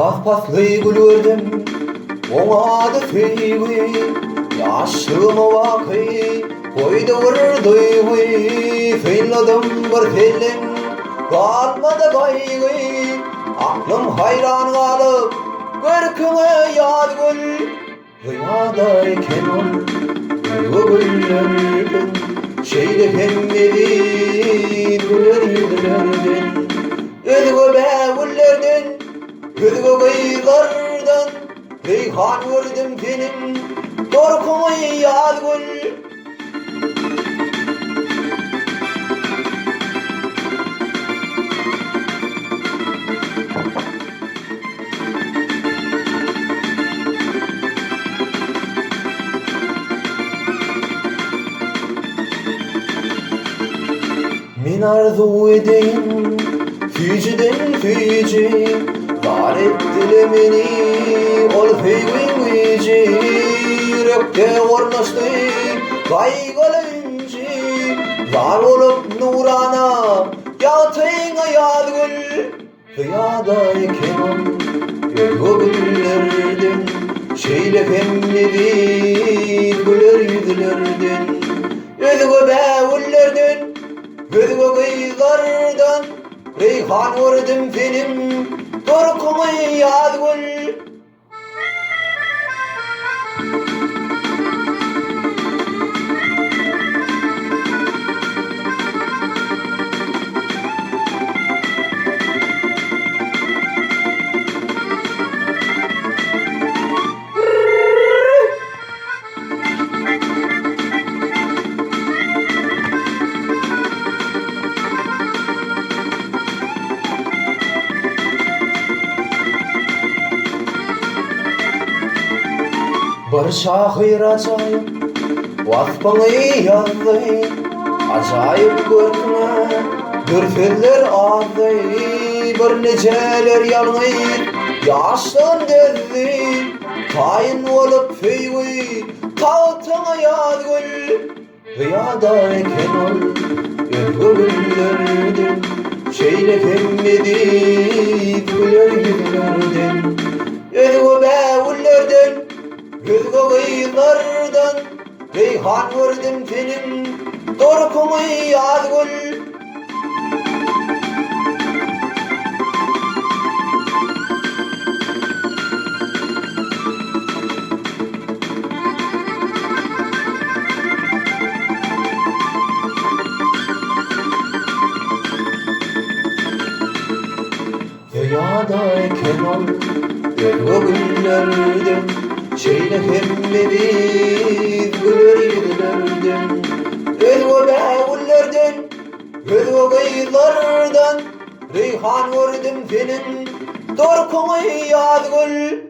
Paspaslı gülürdüm ona da feyvi yaşımı vakı koydu vurdu feyladım bir felin kalmadı gaygı aklım hayran kalıp görküne yad gül rüyadayken ol güllerden şeyde kendini güler yüzlerden ödgü bevullerden ödgü kıyılardan reyhan vurdum benim korkumu yad gül min arzu edeyim füciden füci var ettiler beni ol feyvin vici yürekte ornaştı kaygılı inci var olup nurana yatayına yad gül rüyadayken ol gölgü güllerden şeyle femleri güler yüzlerden ödgü bevullerden ödgü kıyılardan reyhan vurdum benim korkumu yad gül bir şahir acayip vasfını yazdı acayip görküne dürfeller ağzı bir neceler yanıyır yaştan derdi kain olup feyvi tahtına yad gül rüyadayken ol ödgü güllerden şeyle femmedi güler yüzlerden ödgü bevullerden ödgü kıyılardan reyhan vurdum benim korkumu yad gül rüyadayken ol ödgü güllerden şeyle hemmedi güler yüzlerden ödgü bevullerden ödgü kıyılardan reyhan vurdum benim korkumu yad gül